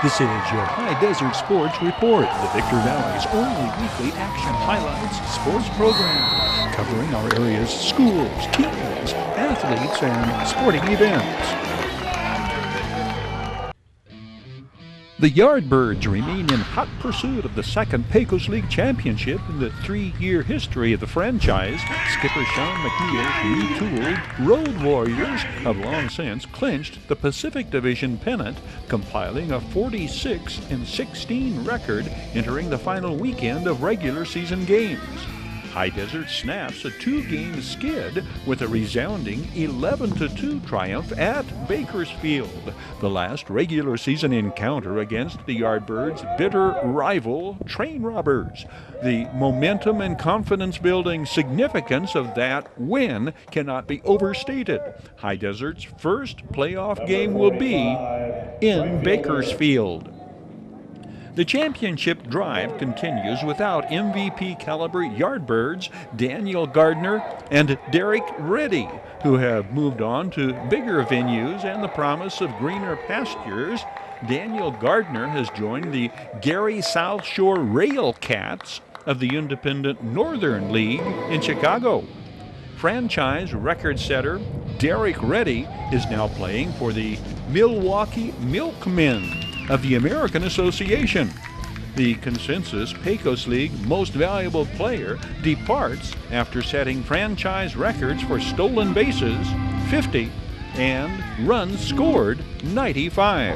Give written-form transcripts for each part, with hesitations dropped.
This is your High Desert Sports Report, the Victor Valley's only weekly action highlights sports program, covering our area's schools, teams, athletes, and sporting events. The Yardbirds remain in hot pursuit of the second Pecos League championship in the three-year history of the franchise. Skipper Sean McNeil's retooled Road Warriors have long since clinched the Pacific Division pennant, compiling a 46-16 record entering the final weekend of regular season games. High Desert snaps a two-game skid with a resounding 11-2 triumph at Bakersfield, the last regular season encounter against the Yardbirds' bitter rival Train Robbers. The momentum and confidence-building significance of that win cannot be overstated. High Desert's first playoff game will be in Bakersfield. The championship drive continues without MVP-caliber Yardbirds Daniel Gardner and Derek Reddy, who have moved on to bigger venues and the promise of greener pastures. Daniel Gardner has joined the Gary South Shore Rail Cats of the Independent Northern League in Chicago. Franchise record setter Derek Reddy is now playing for the Milwaukee Milkmen of the American Association. The consensus Pecos League Most Valuable Player departs after setting franchise records for stolen bases, 50, and runs scored, 95.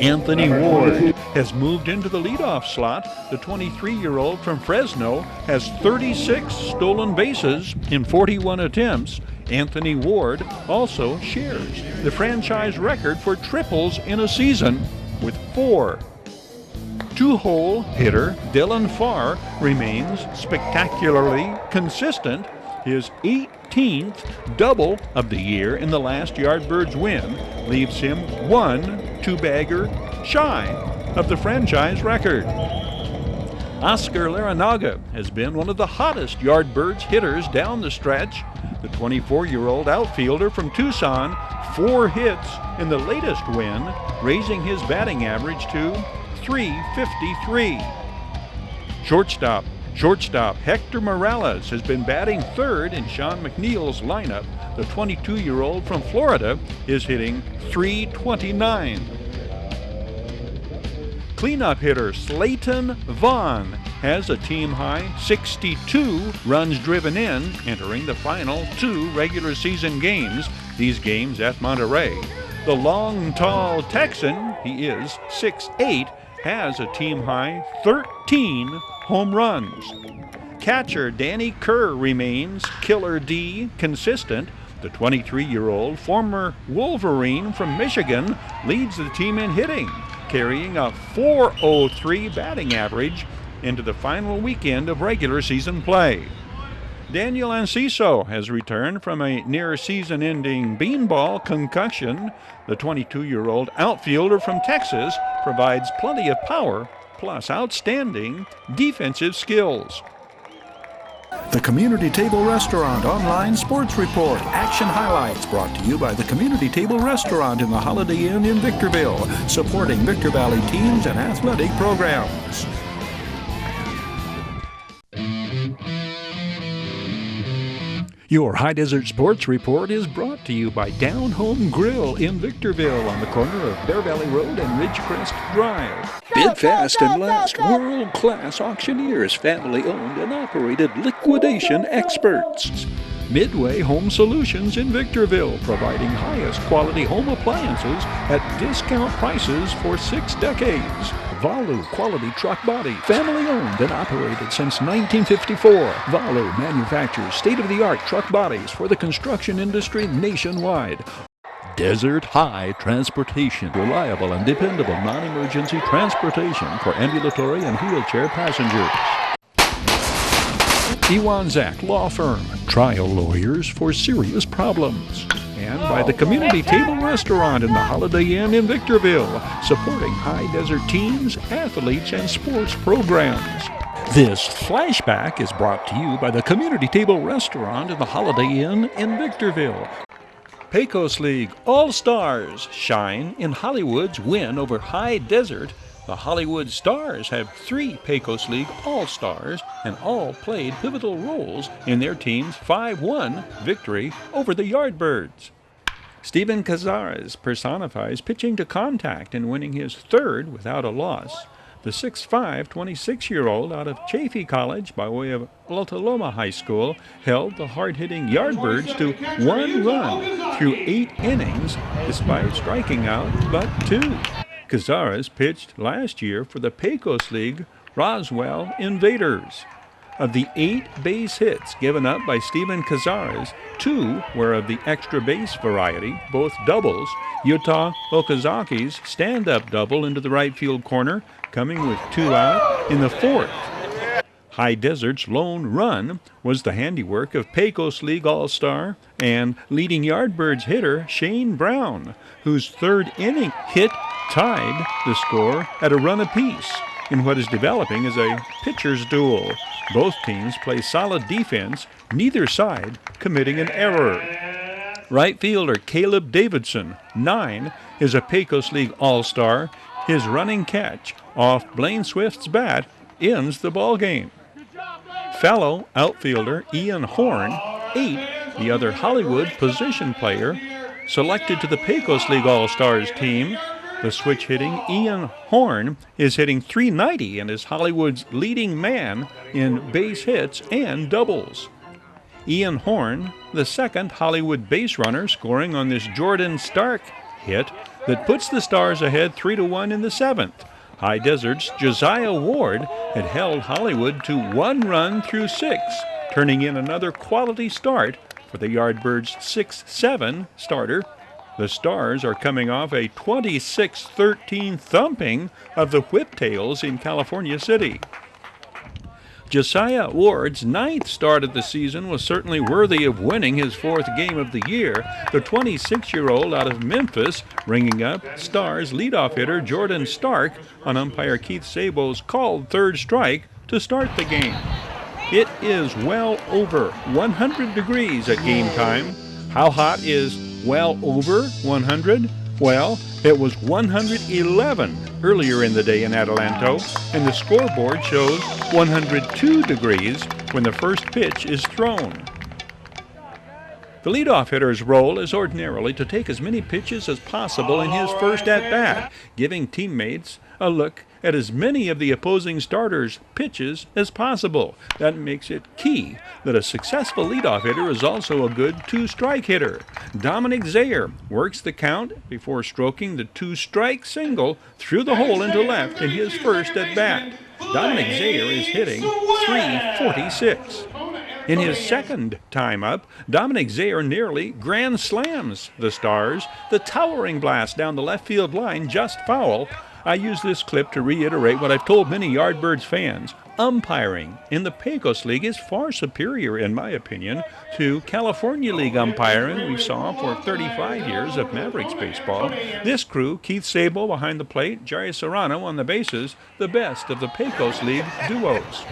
Anthony Ward has moved into the leadoff slot. The 23-year-old from Fresno has 36 stolen bases in 41 attempts. Anthony Ward also shares the franchise record for triples in a season with 4. Two-hole hitter Dylan Farr remains spectacularly consistent. His 18th double of the year in the last Yardbirds win leaves him one two-bagger shy of the franchise record. Oscar Laranaga has been one of the hottest Yardbirds hitters down the stretch. The 24-year-old outfielder from Tucson, 4 hits in the latest win, raising his batting average to .353. Shortstop Hector Morales has been batting third in Sean McNeil's lineup. The 22-year-old from Florida is hitting .329. Cleanup hitter Slayton Vaughn has a team-high 62 runs driven in, entering the final 2 regular season games, these games at Monterey. The long, tall Texan, he is 6'8", has a team-high 13 home runs. Catcher Danny Kerr remains Killer D consistent. The 23-year-old former Wolverine from Michigan leads the team in hitting, carrying a .403 batting average into the final weekend of regular season play. Daniel Enciso has returned from a near-season-ending beanball concussion. The 22-year-old outfielder from Texas provides plenty of power plus outstanding defensive skills. The Community Table Restaurant Online Sports Report. Action highlights brought to you by the Community Table Restaurant in the Holiday Inn in Victorville, supporting Victor Valley teams and athletic programs. Your High Desert Sports Report is brought to you by Down Home Grill in Victorville on the corner of Bear Valley Road and Ridgecrest Drive. Bid fast and last. World-class auctioneers, family-owned and operated liquidation experts. Midway Home Solutions in Victorville, providing highest quality home appliances at discount prices for 6 decades. Valu Quality Truck Body, family-owned and operated since 1954. Valu manufactures state-of-the-art truck bodies for the construction industry nationwide. Desert High Transportation, reliable and dependable non-emergency transportation for ambulatory and wheelchair passengers. Iwanzak Law Firm, trial lawyers for serious problems. And by the Community Table Restaurant in the Holiday Inn in Victorville, supporting High Desert teams, athletes, and sports programs. This flashback is brought to you by the Community Table Restaurant in the Holiday Inn in Victorville. Pecos League All-Stars shine in Hollywood's win over High Desert. The Hollywood Stars have 3 Pecos League All-Stars and all played pivotal roles in their team's 5-1 victory over the Yardbirds. Stephen Cazares personifies pitching to contact and winning his 3rd without a loss. The 6'5", 26-year-old out of Chaffey College by way of Alta Loma High School held the hard-hitting Yardbirds to 1 run through 8 innings despite striking out but 2. Cazares pitched last year for the Pecos League Roswell Invaders. Of the 8 base hits given up by Stephen Cazares, 2 were of the extra base variety, both doubles. Utah Okazaki's stand-up double into the right field corner, coming with 2 out in the 4th. High Desert's lone run was the handiwork of Pecos League All-Star and leading Yardbirds hitter Shane Brown, whose 3rd inning hit tied the score at a run apiece in what is developing as a pitcher's duel. Both teams play solid defense, neither side committing an error. Right fielder Caleb Davidson, 9, is a Pecos League All-Star. His running catch off Blaine Swift's bat ends the ballgame. Fellow outfielder Ian Horn, 8, the other Hollywood position player, selected to the Pecos League All-Stars team. The switch-hitting Ian Horn is hitting .390 and is Hollywood's leading man in base hits and doubles. Ian Horn, the 2nd Hollywood base runner, scoring on this Jordan Stark hit that puts the Stars ahead 3-1 in the 7th. High Desert's Josiah Ward had held Hollywood to 1 run through 6, turning in another quality start for the Yardbirds' 6-7 starter. The Stars are coming off a 26-13 thumping of the Whiptails in California City. Josiah Ward's 9th start of the season was certainly worthy of winning his 4th game of the year. The 26-year-old out of Memphis ringing up Stars leadoff hitter Jordan Stark on umpire Keith Sabo's called 3rd strike to start the game. It is well over 100 degrees at game time. How hot is well over 100? Well, it was 111 earlier in the day in Adelanto, and the scoreboard shows 102 degrees when the first pitch is thrown. The leadoff hitter's role is ordinarily to take as many pitches as possible in his first at-bat, giving teammates a look at as many of the opposing starters' pitches as possible. That makes it key that a successful leadoff hitter is also a good 2-strike hitter. Dominic Zayer works the count before stroking the 2-strike single through the hole into left in his first at-bat. Dominic Zayer is hitting .346. In his 2nd time up, Dominic Zayer nearly grand slams the Stars. The towering blast down the left field line just foul. I use this clip to reiterate what I've told many Yardbirds fans. Umpiring in the Pecos League is far superior, in my opinion, to California League umpiring we saw for 35 years of Mavericks baseball. This crew, Keith Sabo behind the plate, Jerry Serrano on the bases, the best of the Pecos League duos.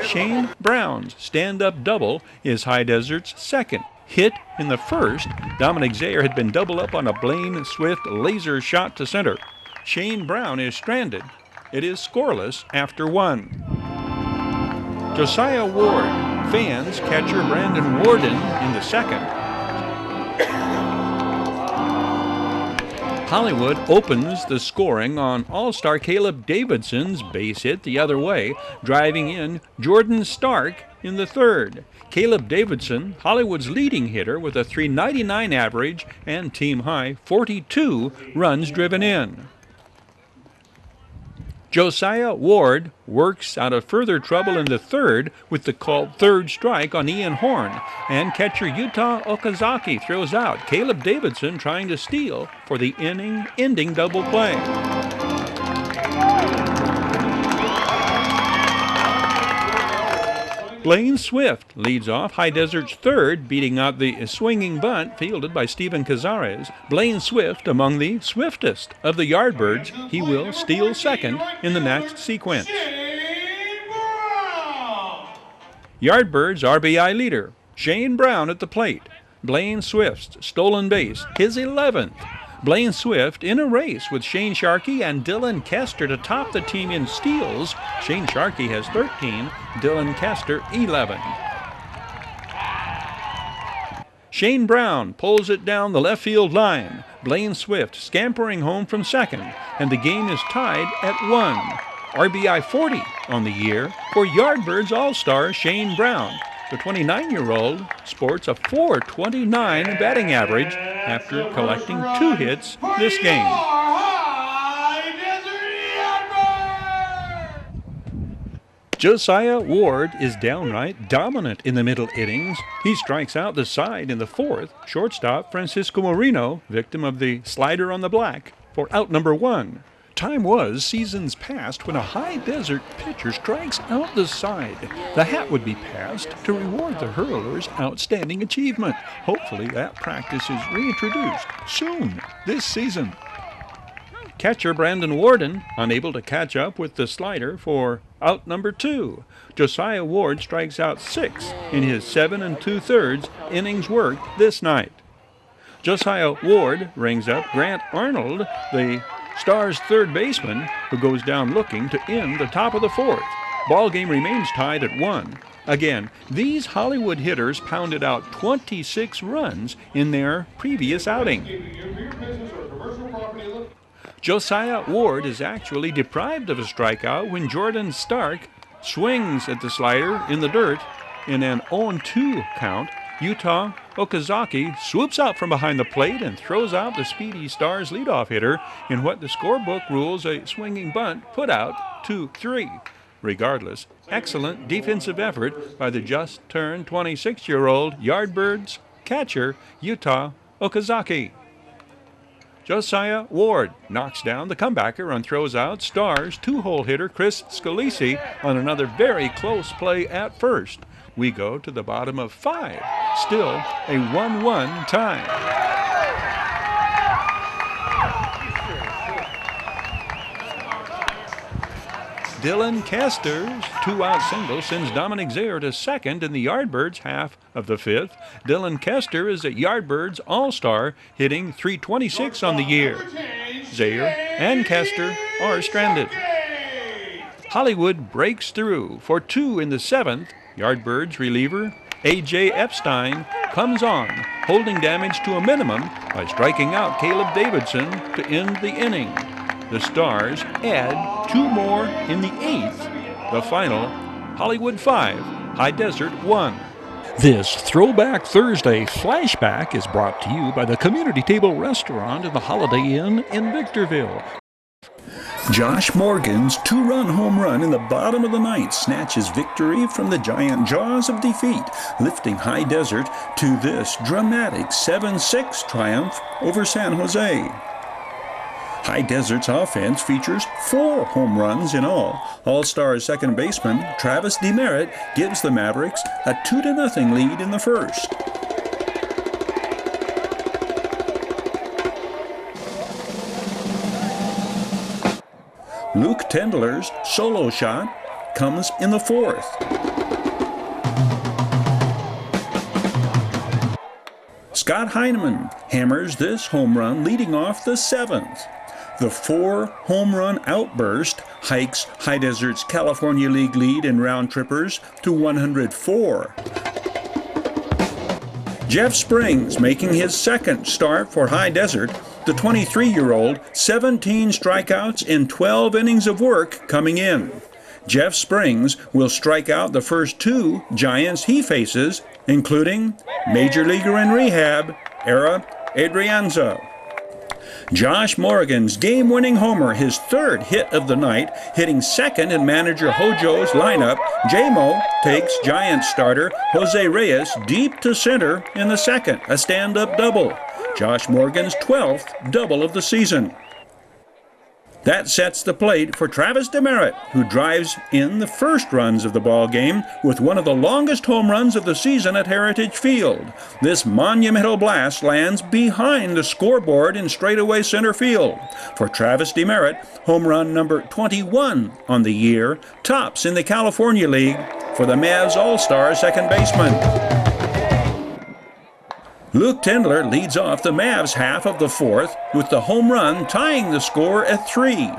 Shane Brown's stand-up double is High Desert's 2nd. Hit in the 1st, Dominic Zayer had been double up on a Blaine Swift laser shot to center. Shane Brown is stranded. It is scoreless after 1. Josiah Ward fans catcher Brandon Warden in the 2nd. Hollywood opens the scoring on All-Star Caleb Davidson's base hit the other way, driving in Jordan Stark in the 3rd. Caleb Davidson, Hollywood's leading hitter with a .399 average and team-high 42 runs driven in. Josiah Ward works out of further trouble in the 3rd with the called 3rd strike on Ian Horn, and catcher Utah Okazaki throws out Caleb Davidson trying to steal for the inning-ending double play. Blaine Swift leads off High Desert's 3rd, beating out the swinging bunt fielded by Stephen Cazares. Blaine Swift among the swiftest of the Yardbirds. He will steal 2nd in the next sequence. Yardbirds RBI leader Shane Brown at the plate. Blaine Swift's stolen base, his 11th. Blaine Swift in a race with Shane Sharkey and Dylan Kester to top the team in steals. Shane Sharkey has 13, Dylan Kester 11. Shane Brown pulls it down the left field line. Blaine Swift scampering home from second, and the game is tied at 1. RBI 40 on the year for Yardbirds All-Star Shane Brown. The 29-year-old sports a .429 batting average after collecting 2 hits this game. Josiah Ward is downright dominant in the middle innings. He strikes out the side in the 4th. Shortstop Francisco Moreno, victim of the slider on the black, for out number 1. Time was seasons past when a high desert pitcher strikes out the side. The hat would be passed to reward the hurler's outstanding achievement. Hopefully that practice is reintroduced soon this season. Catcher Brandon Warden unable to catch up with the slider for out number 2. Josiah Ward strikes out 6 in his 7 2/3 innings worked this night. Josiah Ward rings up Grant Arnold, the Stars' third baseman, who goes down looking to end the top of the 4th. Ball game remains tied at 1. Again, these Hollywood hitters pounded out 26 runs in their previous outing. Josiah Ward is actually deprived of a strikeout when Jordan Stark swings at the slider in the dirt. In an 0-2 count, Yuta Okazaki swoops out from behind the plate and throws out the speedy Stars leadoff hitter in what the scorebook rules a swinging bunt put out 2-3. Regardless, excellent defensive effort by the just-turned 26-year-old Yardbirds catcher Yuta Okazaki. Josiah Ward knocks down the comebacker and throws out Stars' 2-hole hitter Chris Scalisi on another very close play at first. We go to the bottom of 5, still a 1-1 tie. Dylan Kester's 2-out single sends Dominic Zaire to second in the Yardbirds half of the 5th. Dylan Kester is a Yardbirds All-Star, hitting .326 on the year. Zaire and Kester are stranded. Hollywood breaks through for 2 in the 7th. Yardbirds reliever A.J. Epstein comes on, holding damage to a minimum by striking out Caleb Davidson to end the inning. The Stars add 2 more in the 8th. The final, Hollywood 5, High Desert 1. This Throwback Thursday flashback is brought to you by the Community Table Restaurant in the Holiday Inn in Victorville. Josh Morgan's 2-run home run in the bottom of the 9th snatches victory from the giant jaws of defeat, lifting High Desert to this dramatic 7-6 triumph over San Jose. High Desert's offense features 4 home runs in all. All-Stars second baseman Travis Demerit gives the Mavericks a 2-0 lead in the 1st. Luke Tendler's solo shot comes in the 4th. Scott Heineman hammers this home run leading off the 7th. The 4-home run outburst hikes High Desert's California League lead in round trippers to 104. Jeff Springs making his second start for High Desert. The 23-year-old, 17 strikeouts in 12 innings of work coming in. Jeff Springs will strike out the first 2 Giants he faces, including Major Leaguer in rehab, Era Adrianza. Josh Morgan's game-winning homer, his 3rd hit of the night, hitting second in manager Hojo's lineup. J-Mo takes Giants starter Jose Reyes deep to center in the 2nd, a stand-up double. Josh Morgan's 12th double of the season. That sets the plate for Travis Demerit, who drives in the first runs of the ball game with one of the longest home runs of the season at Heritage Field. This monumental blast lands behind the scoreboard in straightaway center field. For Travis Demerit, home run number 21 on the year, tops in the California League for the Mavs All-Star second baseman. Luke Tendler leads off the Mavs half of the fourth with the home run tying the score at 3.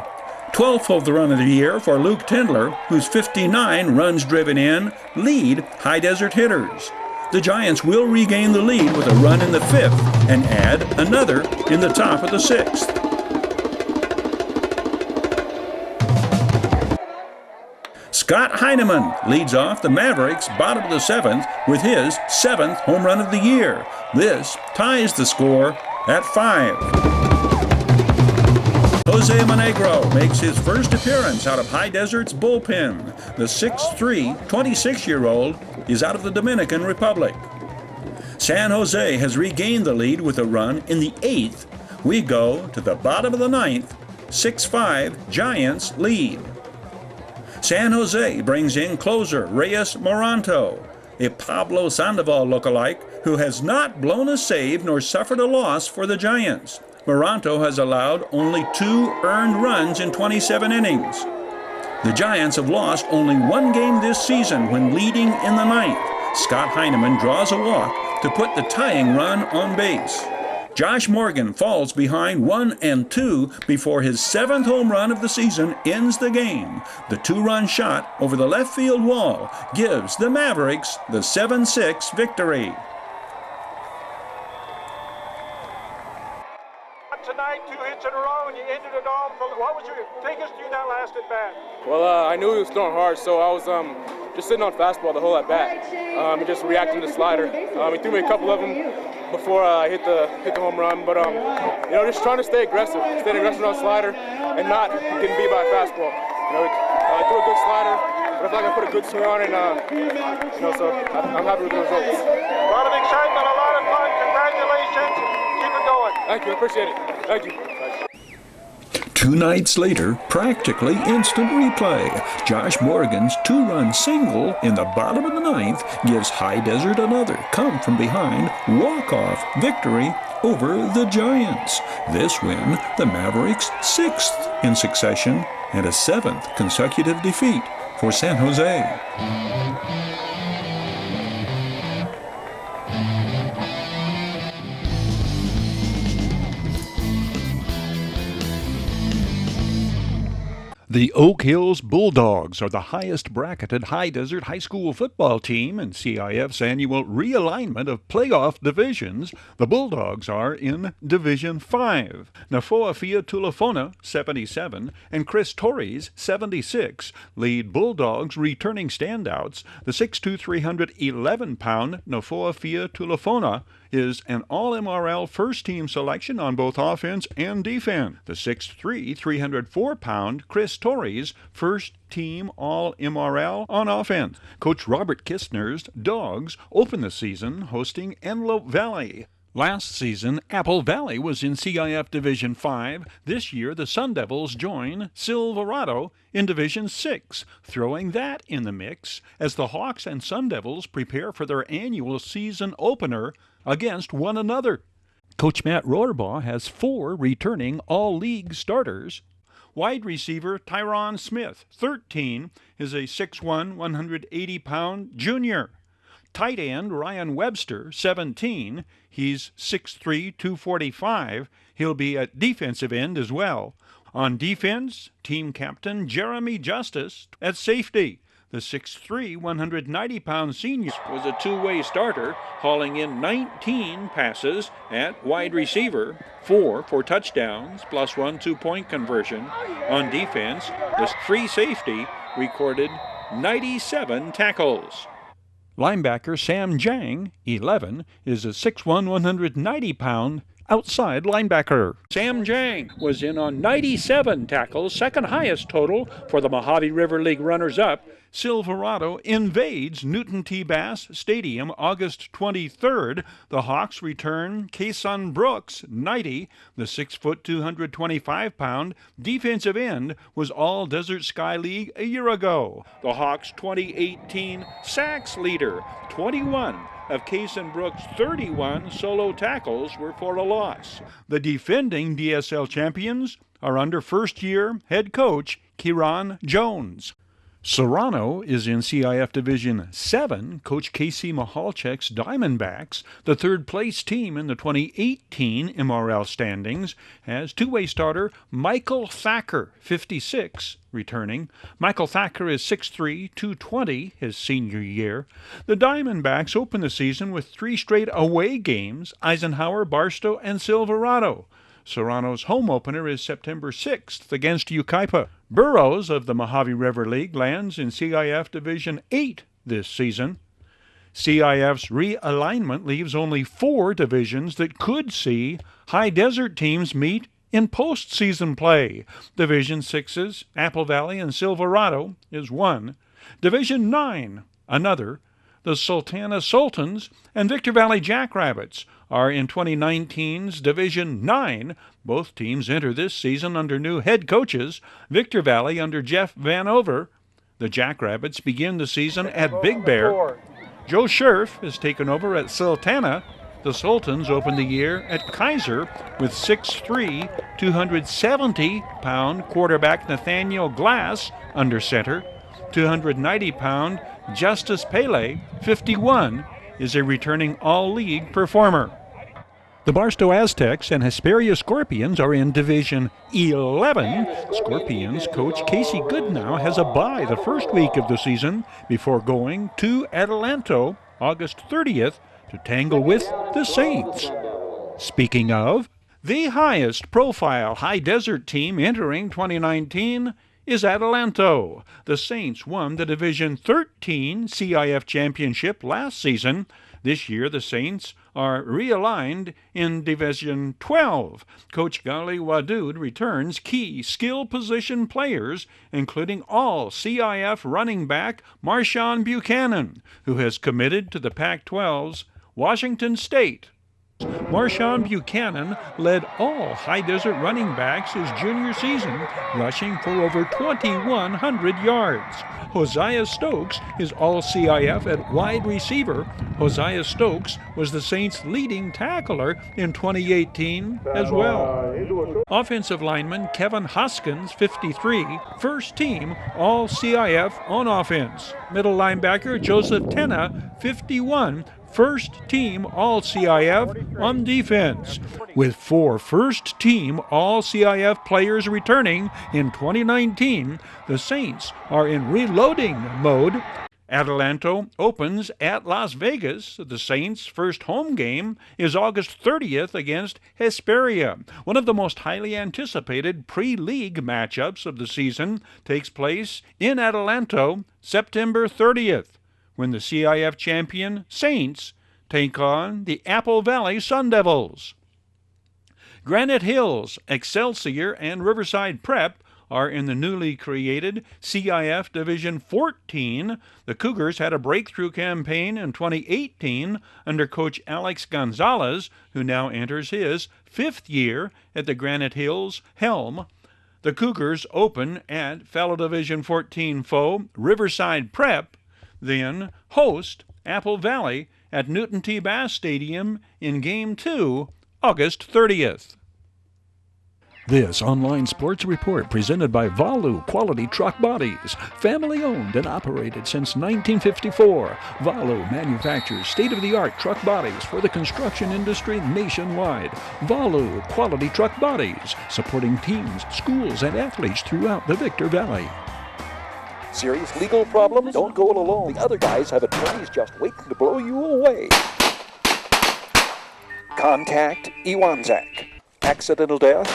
12th of the run of the year for Luke Tendler, whose 59 runs driven in lead High Desert hitters. The Giants will regain the lead with a run in the 5th and add another in the top of the 6th. Scott Heineman leads off the Mavericks bottom of the 7th with his 7th home run of the year. This ties the score at 5. Jose Monegro makes his first appearance out of High Desert's bullpen. The 6'3", 26-year-old is out of the Dominican Republic. San Jose has regained the lead with a run in the 8th. We go to the bottom of the 9th. 6-5 Giants lead. San Jose brings in closer Reyes Moranto, a Pablo Sandoval lookalike who has not blown a save nor suffered a loss for the Giants. Moranto has allowed only 2 earned runs in 27 innings. The Giants have lost only 1 game this season when leading in the 9th. Scott Heineman draws a walk to put the tying run on base. Josh Morgan falls behind 1 and 2 before his 7th home run of the season ends the game. The 2-run shot over the left field wall gives the Mavericks the 7-6 victory. Tonight, 2 hits in a row, and you ended it all. What was your take us through that last at bat? Well, I knew he was throwing hard, so I was just sitting on fastball the whole at bat, and just reacting to the slider. He threw me a couple of them before I hit the home run, but just trying to stay aggressive on slider, and not getting beat by a fastball. I threw a good slider, but I feel like I put a good swing on it, and so I'm happy with the results. A lot of excitement, a lot of fun. Congratulations. Keep it going. Thank you. I appreciate it. Thank you. 2 nights later, practically instant replay. Josh Morgan's 2-run single in the bottom of the 9th gives High Desert another come-from-behind walk-off victory over the Giants. This win, the Mavericks' 6th in succession and a 7th consecutive defeat for San Jose. The Oak Hills Bulldogs are the highest bracketed High Desert High School football team in CIF's annual realignment of playoff divisions. The Bulldogs are in Division 5. Nafoafia Tulafona, 77, and Chris Torres, 76, lead Bulldogs returning standouts. The 6'2", 311-pound Nafoafia Tulafona is an All-MRL first-team selection on both offense and defense. The 6'3", 304-pound Chris Torres, first-team All-MRL on offense. Coach Robert Kistner's Dogs opened the season hosting Antelope Valley. Last season, Apple Valley was in CIF Division 5. This year, the Sun Devils join Silverado in Division 6, throwing that in the mix as the Hawks and Sun Devils prepare for their annual season opener against one another. Coach Matt Rohrbaugh has 4 returning all-league starters. Wide receiver Tyron Smith, 13, is a 6'1", 180-pound junior. Tight end Ryan Webster, 17, he's 6'3", 245. He'll be at defensive end as well. On defense, team captain Jeremy Justice at safety. The 6'3", 190-pound senior was a two-way starter, hauling in 19 passes at wide receiver, 4 for touchdowns, plus 1 two-point conversion. On defense, the free safety recorded 97 tackles. Linebacker Sam Jang, 11, is a 6'1", 190-pound outside linebacker. Sam Jang was in on 97 tackles, second highest total for the Mojave River League runners-up. Silverado invades Newton T. Bass Stadium August 23rd. The Hawks return Kason Brooks, 90. The 6', 225-pound defensive end was all Desert Sky League a year ago. The Hawks' 2018 sacks leader, 21 of Kason Brooks' 31 solo tackles were for a loss. The defending DSL champions are under first-year head coach Kieran Jones. Serrano is in CIF Division 7. Coach Casey Mahalchek's Diamondbacks, the third-place team in the 2018 MRL standings, has two-way starter Michael Thacker, 56, returning. Michael Thacker is 6'3", 220 his senior year. The Diamondbacks open the season with three straight away games, Eisenhower, Barstow, and Silverado. Serrano's home opener is September 6th against Yucaipa. Burroughs of the Mojave River League lands in CIF Division 8 this season. CIF's realignment leaves only 4 divisions that could see high desert teams meet in postseason play. Division 6's Apple Valley and Silverado is one. Division 9, another. The Sultana Sultans and Victor Valley Jackrabbits are in 2019's Division 9. Both teams enter this season under new head coaches, Victor Valley under Jeff Vanover. The Jackrabbits begin the season at Big Bear. Joe Scherf has taken over at Sultana. The Sultans opened the year at Kaiser with 6'3", 270-pound quarterback Nathaniel Glass under center. 290-pound Justice Pele, 51, is a returning all-league performer. The Barstow Aztecs and Hesperia Scorpions are in Division 11. Scorpions coach Casey Goodnow has a bye the first week of the season before going to Adelanto August 30th to tangle with the Saints. Speaking of, the highest profile high desert team entering 2019 is Adelanto. The Saints won the Division 13 CIF championship last season. This year, the Saints are realigned in Division 12. Coach Gali Wadud returns key skill position players, including all CIF running back Marshawn Buchanan, who has committed to the Pac-12's Washington State. Marshawn Buchanan led all high desert running backs his junior season, rushing for over 2,100 yards. Hosea Stokes is all CIF at wide receiver. Hosea Stokes was the Saints' leading tackler in 2018 as well. Offensive lineman Kevin Hoskins, 53, first team all CIF on offense. Middle linebacker Joseph Tenna, 51, first team All-CIF on defense. With 4 first-team All-CIF players returning in 2019, the Saints are in reloading mode. Adelanto opens at Las Vegas. The Saints' first home game is August 30th against Hesperia. One of the most highly anticipated pre-league matchups of the season takes place in Adelanto September 30th. When the CIF champion Saints take on the Apple Valley Sun Devils. Granite Hills, Excelsior, and Riverside Prep are in the newly created CIF Division 14. The Cougars had a breakthrough campaign in 2018 under Coach Alex Gonzalez, who now enters his 5th year at the Granite Hills helm. The Cougars open at fellow Division 14 foe Riverside Prep, then host Apple Valley at Newton T. Bass Stadium in Game 2, August 30th. This online sports report presented by Valu Quality Truck Bodies. Family owned and operated since 1954. Valu manufactures state-of-the-art truck bodies for the construction industry nationwide. Valu Quality Truck Bodies, supporting teams, schools, and athletes throughout the Victor Valley. Serious legal problems? Don't go it alone. The other guys have attorneys just waiting to blow you away. Contact Iwanzak. Accidental death?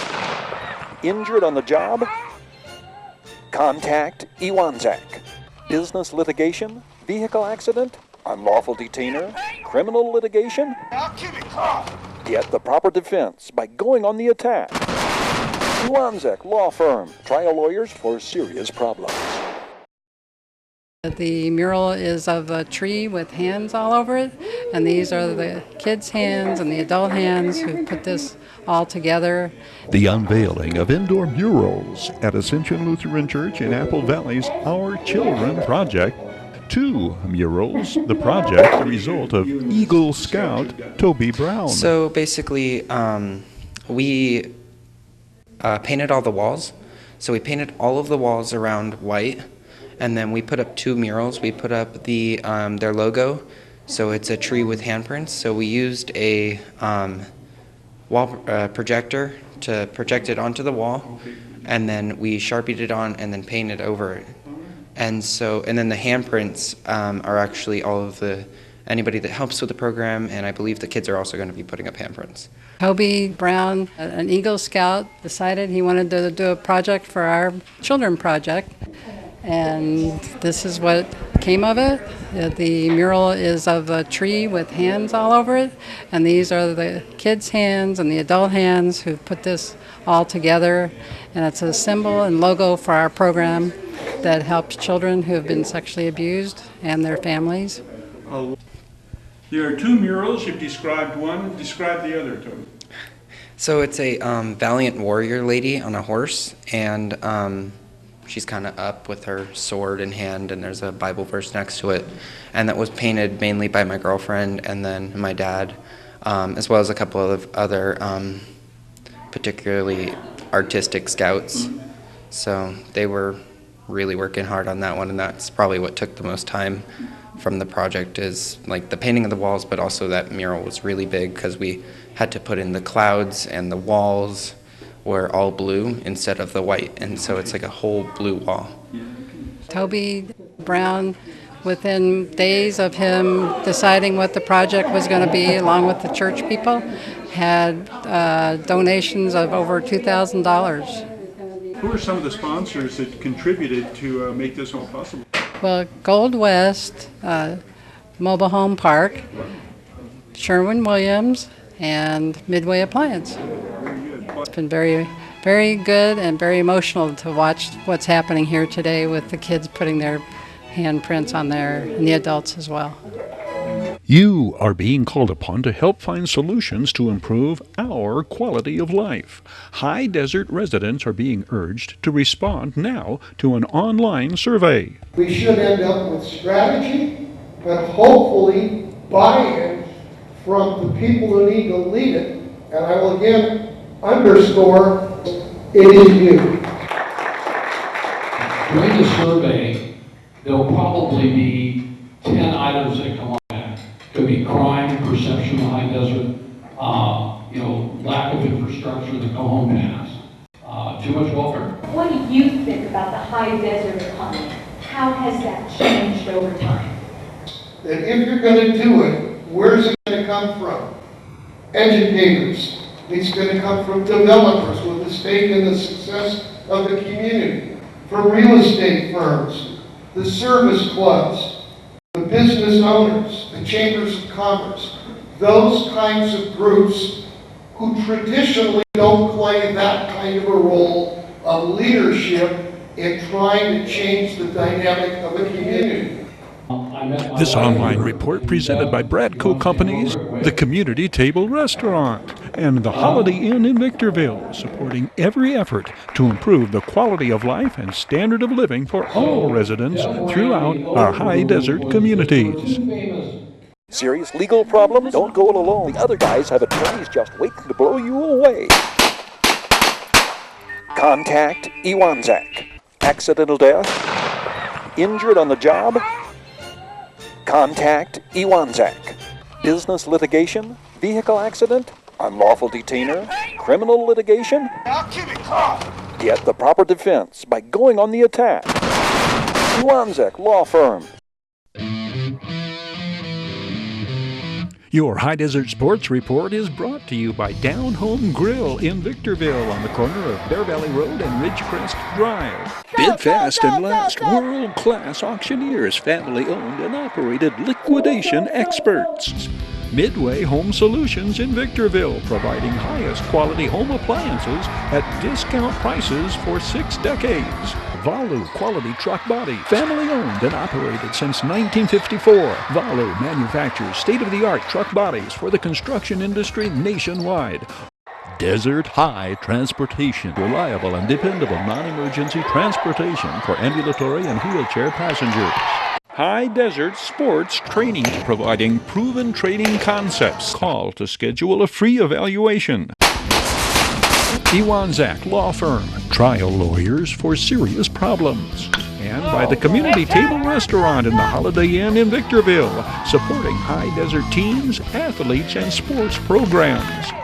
Injured on the job? Contact Iwanzak. Business litigation? Vehicle accident? Unlawful detainer? Criminal litigation? Get the proper defense by going on the attack. Iwanzak Law Firm. Trial lawyers for serious problems. The mural is of a tree with hands all over it, and these are the kids' hands and the adult hands who put this all together. The unveiling of indoor murals at Ascension Lutheran Church in Apple Valley's Our Children project. 2 murals, the project, the result of Eagle Scout Toby Brown. So basically, we painted all the walls. So we painted all of the walls around white, And then we put up 2 murals. We put up their logo, so it's a tree with handprints. So we used a wall projector to project it onto the wall, and then we Sharpied it on and then painted over it. And then the handprints are actually all of anybody that helps with the program, and I believe the kids are also going to be putting up handprints. Toby Brown, an Eagle Scout, decided he wanted to do a project for our children project, and this is what came of it. The mural is of a tree with hands all over it, and these are the kids' hands and the adult hands who put this all together, and it's a symbol and logo for our program that helps children who have been sexually abused and their families. There are 2 murals. You've described one. Describe the other two. So it's a valiant warrior lady on a horse, and she's kind of up with her sword in hand, and there's a Bible verse next to it. And that was painted mainly by my girlfriend and then my dad, as well as a couple of other particularly artistic scouts. So they were really working hard on that one, and that's probably what took the most time from the project, is like the painting of the walls, but also that mural was really big because we had to put in the clouds, and the walls were all blue instead of the white, and so it's like a whole blue wall. Toby Brown, within days of him deciding what the project was going to be, along with the church people, had donations of over $2,000. Who are some of the sponsors that contributed to make this all possible? Well, Gold West, Mobile Home Park, Sherwin-Williams, and Midway Appliance. It's been very, very good and very emotional to watch what's happening here today with the kids putting their handprints on there, and the adults as well. You are being called upon to help find solutions to improve our quality of life. High Desert residents are being urged to respond now to an online survey. We should end up with strategy, but hopefully buy-in from the people who need to lead it. And I will again underscore, it is you. During the survey, there'll probably be 10 items that come on. Could be crime, perception of High Desert, lack of infrastructure, the go home pass, too much welfare. What do you think about the High Desert economy? How has that changed over time? That if you're going to do it, where's it going to come from? Educators. It's going to come from developers with a stake in the success of the community, from real estate firms, the service clubs, the business owners, the chambers of commerce, those kinds of groups who traditionally don't play that kind of a role of leadership in trying to change the dynamic of a community. This online report presented by Bradco Companies, the Community Table Restaurant, and the Holiday Inn in Victorville, supporting every effort to improve the quality of life and standard of living for all residents throughout our high desert communities. Serious legal problems? Don't go it alone. The other guys have attorneys just waiting to blow you away. Contact Iwanzak. Accidental death? Injured on the job? Contact Iwanzak. Business litigation? Vehicle accident? Unlawful detainer? Criminal litigation? Get the proper defense by going on the attack. Iwanzak Law Firm. Your High Desert Sports Report is brought to you by Down Home Grill in Victorville on the corner of Bear Valley Road and Ridgecrest Drive. Bid fast and last, world-class auctioneers, family-owned and operated liquidation experts. Midway Home Solutions in Victorville, providing highest quality home appliances at discount prices for 6 decades. Valu Quality Truck Body, family-owned and operated since 1954. Valu manufactures state-of-the-art truck bodies for the construction industry nationwide. Desert High Transportation, reliable and dependable non-emergency transportation for ambulatory and wheelchair passengers. High Desert Sports Training, providing proven training concepts. Call to schedule a free evaluation. Iwanzak Law Firm, trial lawyers for serious problems. and by the Community Table Restaurant in the Holiday Inn in Victorville, supporting high desert teams, athletes, and sports programs.